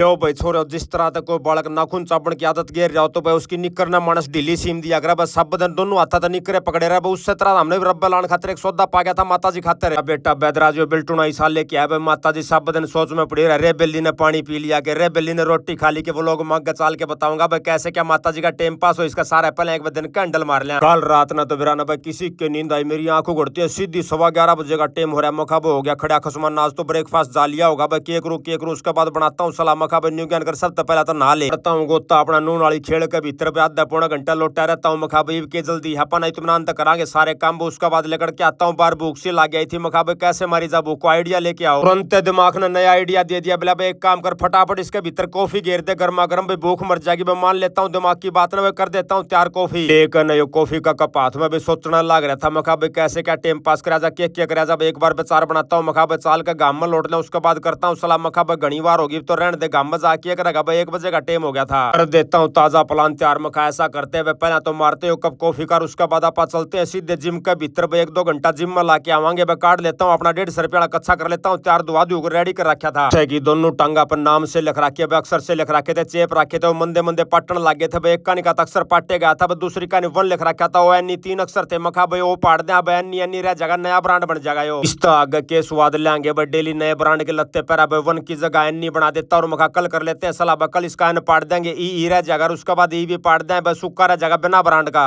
लो भाई छोरो जिस तरह तक कोई बालक नाखून चापण की आदत गिर जाओ तो भाई उसकी निकर ना मानस ढीली सीम दिया कर बस सब दिन दोनों हाथा तो निकरे पकड़े रहे उससे तरह हमने भी रब्बा लाने खातिर एक सौदा पा गया था माता जी खातिर बेटा बैदराजियो बिल्टुना इस साल लेके आया भाई माता जी सब दिन सोच में पड़ी रे बिल्ली ने पानी पी लिया के रे बिल्ली ने रोटी खा ली के वो लोग मग चाल के बताऊंगा भाई कैसे क्या माता जी का टाइम पास हो इसका सारा पहले एक दिन कैंडल मार लिया कल रात ना तो बिराना भाई किसी की नींद आई मेरी आंखों घुड़ती है सीधी 11:15 बजे का टाइम हो रहा है मखा हो गया खड़ा खसमान नाज तो ब्रेकफास्ट जा लिया होगा भाई केक रू उसके बाद बनाता हूँ सलाह मखा भाई न्यू ज्ञान कर सब तो पहला तो नहा ले करता हूँ गोता अपना नून वाली खेल के भीतर पे आधा पौना घंटा लौटा रहता हूँ मखा भाई के जल्दी है अपन इत्मीनान तक करांगे सारे काम उसके बाद लेकर के आता हूँ बार भूख से लाग गई थी मखा भाई कैसे मारी जा भूख को आइडिया लेके आओ तुरंत दिमाग ने नया आइडिया दे दिया बोला भाई एक काम कर फटाफट इसके भीतर कॉफी घेर दे गर्मा गर्म भाई भूख मर जाएगी मैं मान लेता हूँ दिमाग की बात ना कर देता हूँ तैयार कॉफी लेकिन यो कॉफी का कप हाथ में भी सोचना लग रहा था मखा भाई कैसे क्या टाइम पास करा जा क्या करा जा एक बार बेचार बनाता हूँ मखा भाई चाल का गाम में लौट ले उसके बाद करता हूँ सलाह मखा भाई घनी बार होगी तो रहने दे गाम में जाके करेगा भाई 1 बजे का टाइम हो गया था कर देता हूँ ताजा प्लान तैयार मखा ऐसा करते हुए पहले तो मारते हो कप कॉफी का उसका बाद आप चलते हैं सीधे जिम के भीतर भाई 1-2 घंटा जिम में लाके आवांगे भाई काट लेता हूँ अपना 150 रुपया कच्चा कर लेता हूँ तैयार दुआ दू रेडी कर रखा था की दोनों टांगा पर नाम से लिख रखे अक्षर से लिख रखे थे चेप रखे थे मंदे मंदे पाटन लागे थे भाई एक का निका अक्षर पाटे गया था दूसरी का वन लिख रखा था ओ एनी 3 अक्षर थे मखा भाई वो पाट दे एनी एनी रह जाएगा नया ब्रांड बन जाएगा यो इस आगे के स्वाद लेंगे भाई डेली नए ब्रांड के लत्ते पैरा भाई वन की जगह एनी बना देता और मखा कल कर लेते हैं सलाह कल इसका एन पाट देंगे ई रह जाएगा उसके बाद ई भी पाट दें बस सुक्का रह जाएगा बिना ब्रांड का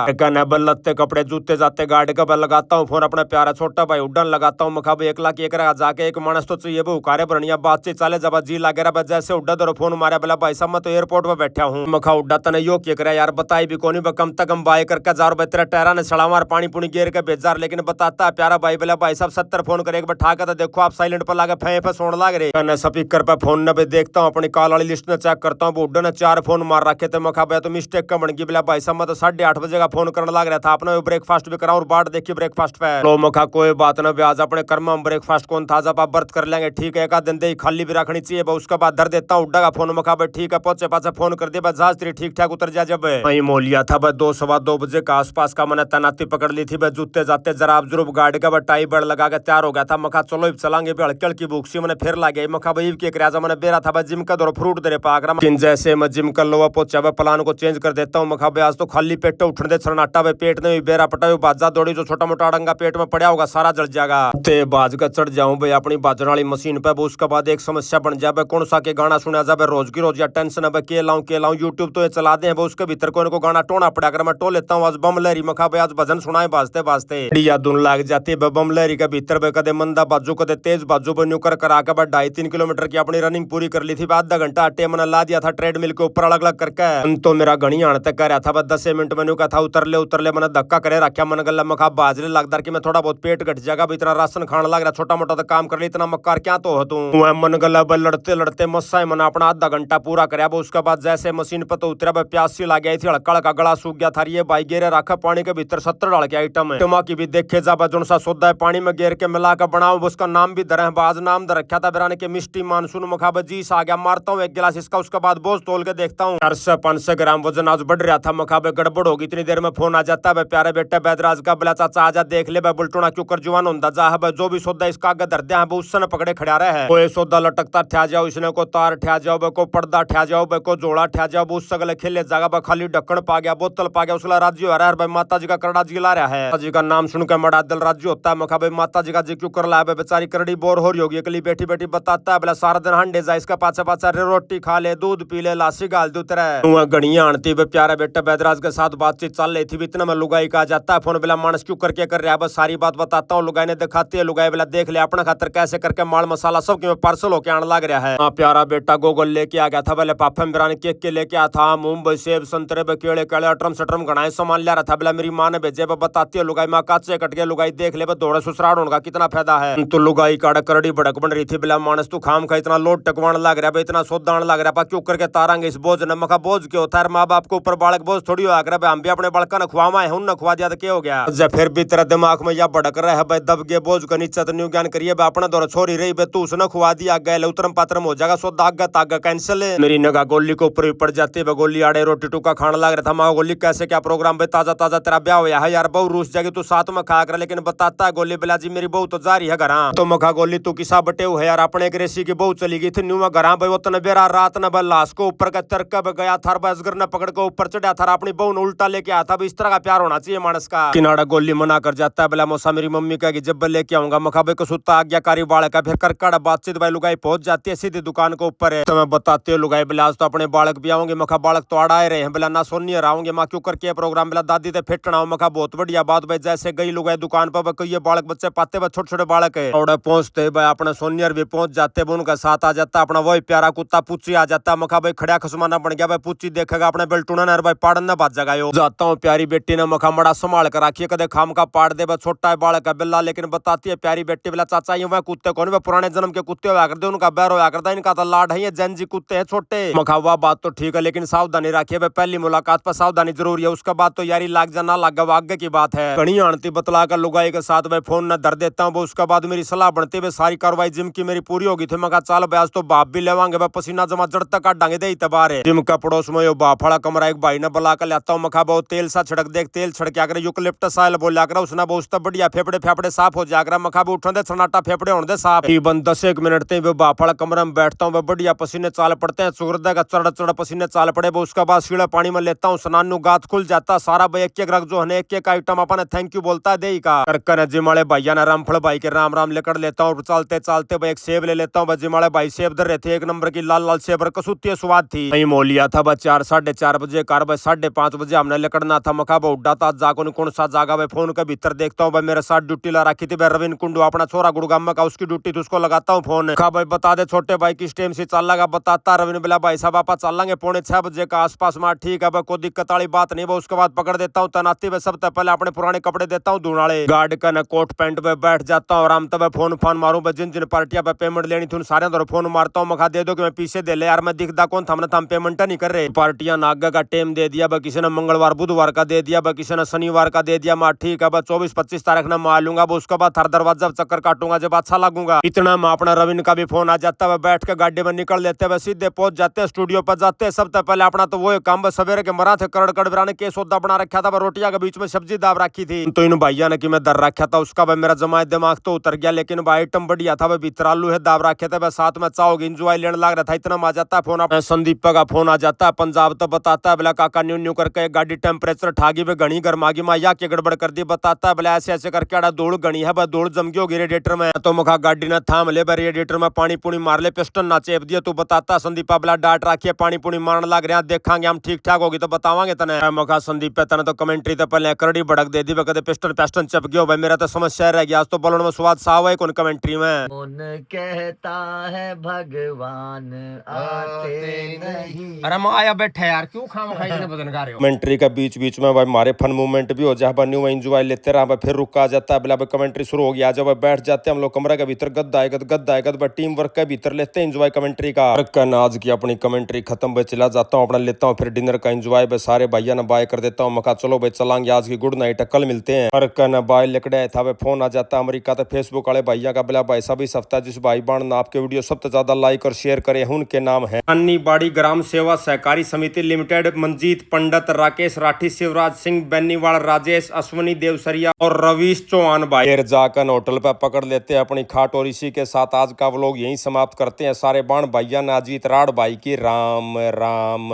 लत्ते कपड़े जूते जाते गाड़ी का लगाता हूँ फोन अपना प्यारा छोटा भाई उड़न लगाता हूँ मखा भाई 1 लाख एक जाके एक मानस तो चाहिए भाई उकारे बढ़िया बातचीत चले जब जी लागे रहा जैसे उड्डा दो फोन मारे बोला भाई सब मैं तो एयरपोर्ट पे बैठा हूँ मखा उड्डा तने यो क्या करे यार बताई भी कोनी कम तक कम बाय करके जार भाई तेरा टहरा ने सड़ा मार पानी पुनी गेर के बेजार लेकिन बताता प्यारा भाई बोला भाई सब 70 फोन करे एक बैठा के तो देखो आप साइलेंट पर लागे फे पे सोन लाग रहे स्पीकर पे फोन ने देखता हूँ अपनी कॉल वाली लिस्ट में चेक करता हूँ उड्डा ने 4 फोन मार रखे थे मखा भाई तो मिस्टेक का बन गई बोला भाई सब मैं तो 8:30 बजे का फोन करने लग रहा था अपने ब्रेकफास्ट भी कराऊं और बाट देखिए ब्रेकफास्ट पे लो मखा कोई बात ना ब्याज अपने कर्म में ब्रेकफास्ट कौन था जब आप बर्थ कर लेंगे ठीक है एक दिन दे खाली भी रखनी चाहिए उसके बाद धर देता हूँ उड्डा का फोन मखा भाई ठीक है पहुंचे पास फोन कर दिया जहाज तेरी ठीक ठाक उतर जा जब वही मोलिया था भाई 2-2:15 बजे का आसपास का मैंने तैनाती पकड़ ली थी भाई जूते जाते जराब जुरूब गाड़ी का टाई बड़ लगा के तैयार हो गया था मखा चलो चलांगे हल्की हल्की भूखसी मैंने फिर लागे मखा भाई के राजा मैंने बेरा था भाई जिम का दौर फ्रूट दे पाक रहा जैसे मैं जिम कर लो पहुंचा भाई प्लान को चेंज कर देता हूँ मखा भाई आज तो खाली पेट उठने दे छरनाटा भाई पेट ने बेरा पटा बाजा दौड़ी जो छोटा मोटा अड़ंगा पेट में पड़ा होगा सारा जल जाएगा ते बाज का चढ़ जाऊं भाई अपनी बाजन वाली मशीन पे उसके बाद एक समस्या बन जाए कौन सा के गाना सुना जाए रोज की रोज या टेंशन है के लाऊं यूट्यूब तो ये चला दे उसके भीतर कोई को गाना टोना पड़ा कर मैं टो लेता हूँ आज बम लहरी मखा भाई आज भजन सुनाए बाजते बाजते या धुन लाग जाती है बम लहरी के भीतर भाई कदे मंदा बाजू कदे तेज बाजू बन्यू कर आके बाद 2.5-3 किलोमीटर की अपनी रनिंग पूरी कर ली थी आधा घंटा अट्टे मैंने ला दिया था ट्रेडमिल के ऊपर अलग अलग करके तो मेरा घनी आने तक कर रहा था बस 10 मिनट मैंने कहा था उतर ले मैंने धक्का करे रखा मन गला मखा बाजरे लगता कि मैं थोड़ा बहुत पेट घट जाएगा इतना राशन खाने लग रहा छोटा मोटा तो काम कर ली इतना मक्कार क्या तो हो तू मन गला लड़ते लड़ते मस्सा मैंने अपना आधा घंटा पूरा कराया उसके बाद जैसे मशीन पर तो उतरा प्यासी ला गई थी हड़का का गला सूख गया था ये भाई गेरे रखा पानी के भीतर 70 डाल के आइटम है टमा की भी देखे जा जो सा सौदा है पानी में गेर के मिला कर बनाओ उसका नाम भी धरे बाज नाम दे रखा था बिराने के मिष्टी मानसून मखा जी आ गया मारता हूँ 1 गिलास इसका उसके बाद बोझ तोल के देखता हूँ 400-500 ग्राम वजन आज बढ़ रहा था मखा गड़बड़ होगी इतनी देर में फोन आ जाता है प्यारे बेटा बैदराज का बोला चाचा आजा देख ले बुलटोना क्यों कर जुआन होता जा है जो भी सौदा इसका आगे धर दिया है उससे पकड़े खड़ा रहे है कोई सौदा लटकता ठा जाओ इसने को तार ठा जाओ को पर्दा ठा जाओ को जोड़ा ठा जाओ उस सगले खेले जागा खाली ढक्कन पा गया बोतल पा गया उसला राज्य हो रहा है भाई माता जी का करड़ा जी ला रहा है माता जी का नाम सुनकर मड़ा दिल राज्य होता है मखा भाई माता जी का जी क्यों कर ला बेचारी करड़ी बोर हो रही होगी अकली बेटी बेटी बताता है बोला सारा दिन हंडे जा इसका पाचा पाचा रोटी खा ले दूध पी ले लासी गाल दे उतरे गणिया आनती प्यारे बेटा बैदराज के साथ बातचीत चल रही थी इतना में लुगाई का जाता है फोन बेला मानस क्यों करके कर रहा है बस सारी बात बताता हूँ लुगाई ने दिखाती है लुगाई बेला देख ले अपना खातर कैसे करके माल मसाला सब की पार्सल होके आने लग रहा है हाँ प्यारा बेटा गोगल लेके आ गया था बोले पापा बिरानी केक के लेके आया था मुंबई सेब संतरे केले केले अटरम सटरम घनाए सामान लिया रहा था बोला मेरी माँ ने भेजे बताती है लुगाई माँ काचे कट गया लुगाई देख ले दौड़े ससुराल होने का कितना फायदा है तो लुगाई काड़ा करड़ी भड़क बन रही थी बोला मानस तू खाम खा इतना लोट टकवान लग रहा है इतना सोदान लग रहा है क्यों करके तारांगे इस बोझ ने मखा बोझ क्यों होता है माँ बाप के ऊपर बालक बोझ थोड़ी हो रहा है हम भी अपने बालका ने खुआवा है उन खुआ दिया तो क्या हो गया जब फिर भी तेरा दिमाग में या भड़क रहा है भाई दब के बोझ का नीचे तो न्यू ज्ञान करिए अपना दौरा छोरी रही भाई तू उसने खुआ दिया गए उतरम पात्रम हो जाएगा सो दागा तागा कैंसिल है मेरी नगा गोली को ऊपर पड़ जाती है गोली आड़े रोटी टूका खाने लग रहा था माँ गोली कैसे क्या प्रोग्राम भाई ताजा ताजा तेरा ब्याह हुआ है यार बहु रूस जाएगी तू साथ में खा कर लेकिन बताता है गोली बिला जी मेरी बहू तो जा रही है घर तो मखा गोली तू किसा बटे हुए यार अपने एक रेसी की बहू चली गई थी न्यू में घर भाई वो दोस्त ने बेरा रात न लाश को ऊपर का तरकब गया था, बजगर ने पकड़ के ऊपर चढ़ा था, अपनी बहू ने उल्टा लेके आया था। इस तरह का प्यार होना चाहिए मानस का। किनारा गोली मना कर जाता है, बोला मौसा मेरी मम्मी कहेगी जब लेके आऊंगा। मखाबे को सुता आज्ञाकारी बालक है, फिर करकड़ बातचीत भाई लुगाई पहुंच जाती है सीधी दुकान के ऊपर है। तो मैं बताते हो लुगाई बोला आज तो अपने बालक भी आओगे। मखा बालक तो आड़ाए रहे हैं, बोला ना सोनी आओगे माँ क्यों करके प्रोग्राम। बोला दादी ते फिटना हो। मखा बहुत बढ़िया बात भाई, जैसे गई लुगाई दुकान पर ये बालक बच्चे पाते हुए छोटे छोटे बालक है और पहुंचते भाई अपने सोनियर भी पहुंच जाते, उनका साथ आ जाता अपना वही प्यारा कुत्ता पूछी आ जाता। मखा भाई खड़ा खसमाना बन गया भाई, पूछी देखेगा अपने बेल्टूना ने भाई पाड़न न बाज जगह जाता हूँ। प्यारी बेटी ने मखा मड़ा संभाल कर रखिए, कदे खाम का पाड़ दे छोटा है बालक है बिल्ला, लेकिन बताती है प्यारी बेटी बोला चाचा ये वह कुत्ते कौन वे पुराने जन्म के कुत्ते होया करते, उनका बैर होया करता, इनका तो लाड है ये जैनजी कुत्ते हैं छोटे। मखा हुआ बात तो ठीक है लेकिन सावधानी रखिए भाई, पहली मुलाकात पर सावधानी जरूरी है, उसके बाद तो यारी लाग जाना लाग आगे की बात है। घनी आंटी बतला कर लुगाई के साथ भाई फोन न धर देता हूँ। उसके बाद मेरी सलाह बनती है सारी कार्रवाई जिम की मेरी पूरी होगी थी। मखा चाल ब्याज तो बाप भी लेवांगे भाई, पसीना जमा जड़ तक काटांगे दे तबार है। जिम का पड़ोस में यो बाफड़ा कमरा एक भाई ने बुला कर लाता हूँ। मखा बहुत तेल सा छिड़क देख, तेल छिड़क आकर यूकलिप्टस ऑयल बोला कर उसने बहुत बढ़िया फेफड़े फेफड़े साफ हो जाकर। मखा भी उठने दे सन्नाटा फेफड़े होने दे साफ। बन 10 मिनट ते बाफड़ा कमरे में बैठता हूँ, बढ़िया पसीने चाल पड़ते हैं, सूरज का चढ़ चढ़ पसीने चाल पड़े। उसके बाद सीढ़ा पानी में लेता हूँ, स्नान गात खुल जाता सारा भाई। एक एक रख जो है एक एक आइटम अपन थैंक यू बोलता है दे का करकर जिमाले भैया ने रामफल भाई के राम राम लेकर लेता हूँ। चलते चलते भाई एक सेब ले लेता हूँ। जिमाले भाई सेब दर रहे थे, एक नंबर की लाल लाल सेब कसूती स्वाद थी। वही मोल लिया था बस 4 साढ़े 4 बजे कार भाई, 5:30 बजे हमने लेकड़ना था। मखा उड्डा था जाको कौन सा जागा भाई, फोन के भीतर देखता हूँ भाई मेरे साथ ड्यूटी ला रखी थी भाई रविंद्र कुंडू अपना छोरा गुड़गाम का, उसकी ड्यूटी थी, उसको लगाता हूँ फोन। खा भाई बता दे छोटे भाई किस टाइम से चल लगा बताता। रविंद्र बोला भाई साहब आप चल लेंगे 6:45 बजे का आसपास में, ठीक है भाई कोई दिक्कत वाली बात नहीं। उसके बाद पकड़ देता हूँ तैनाती में, सबसे पहले अपने पुराने कपड़े देता हूँ धुन वाले, गार्ड का न कोट पैंट पे बैठ जाता हूँ आराम तब फोन फान मारूं। जिन जिन पार्टियां पे पेमेंट लेनी थी उन सारे अंदर फोन मारता हूँ। मखा दे दो कि मैं पीछे दे ले यार, मैं दिखता कौन था, हम पेमेंट नहीं कर रहे। पार्टियां नागा का टाइम दे दिया, किसी ने मंगलवार बुधवार का दे दिया, किसी ने शनिवार का दे दिया। मैं ठीक है 24-25 तारीख न मार लूंगा। उसके बाद हर दरवाजा चक्कर काटूंगा जब अच्छा लगूंगा। इतना मैं अपना रविंद्र का भी फोन आ जाता है, बैठ के गाड़ी में निकल लेते हैं, सीधे पहुंच जाते हैं स्टूडियो पर जाते हैं। सबसे पहले अपना तो वो काम सवेरे के मरा थे कड़कड़ बिराने के सौदा बना रखा था, रोटियां के बीच में सब्जी दाब रखी थी। तो इन भैया ने कि मैं दर रखा था, उसका भाई मेरा जमाए दिमाग तो उतर गया, लेकिन भाई आइटम बढ़िया था भाई, भीतर आलू है दाब रखे थे, साथ में चाहोगे इंजॉय लेने लग रहा था। इतना आ जाता है फोन, संदीप का फोन आ जाता है पंजाब तो बताता है बोला काका न्यू न्यू करके गाड़ी टेम्परेचर ठागी में घनी गर्मागी में या के गड़बड़ कर दी। बताता है बोला ऐसे ऐसे करके आड़ा धूल गणी है भाई, धूल जम गई होगी रेडिएटर में। तो मुखा गाड़ी ने थाम ले भाई, रेडिएटर में पानी पुनी मार ले, पिस्टन ना चेप दिया। तू बताता संदीपा बोला डांट रखिए पानी पुनी मारने लग रहा, देखांगे हम ठीक ठाक होगी तो बतावांगे तने। मुखा संदीप पे तने तो कमेंट्री तो पहले करड़ी भड़क दे दी, कदे पिस्टन पेस्टन चप गयो भाई, मेरा तो समस्या रह गया। आज तो बोलने में स्वाद साव है कौन कमेंट्री में। कौन कहता है भगवान आते नहीं। अरे मैं आया बैठे यार, क्यों खाम खाई ने बदन गा रहे हो। कमेंट्री का बीच बीच में भाई मारे फन मूवमेंट भी हो जाए, न्यू एंजॉय लेते रहा भाई, फिर रुका जाता है बोला भाई कमेंट्री शुरू हो गया। जब बैठ जाते हैं हम लोग कमरा के भीतर, गद्दा आएगा टीम वर्क के भीतर लेते हैं एंजॉय कमेंट्री का। आज की अपनी कमेंट्री खत्म भाई, चला जाता हूँ अपना लेता हूँ फिर डिनर का एंजॉय भाई, सारे भैया ने बाय कर देता हूँ। मखा चलो भाई चलांगे आज की गुड नाइट, कल मिलते हैं। हर कन बाय लिकड़ा था भाई, फोन आ जाता अमेरिका तो फेसबुक वाले भैया का, बोला भाई सब इस हफ्ता जिस भाई बाण ने आपके वीडियो सबसे ज्यादा लाइक और शेयर करे उनके नाम है अन्नी बाड़ी ग्राम सेवा सहकारी समिति लिमिटेड, मंजीत पंडित, राकेश राठी, शिवराज सिंह बेनीवाल, राजेश अश्वनी देवसरिया और रवीश चौहान भाई। फिर जाकर होटल पर पकड़ लेते हैं अपनी खाट और इसी के साथ आज का व्लॉग यहीं समाप्त करते हैं। सारे बाण भैया ने अजीत राड़ भाई की राम राम।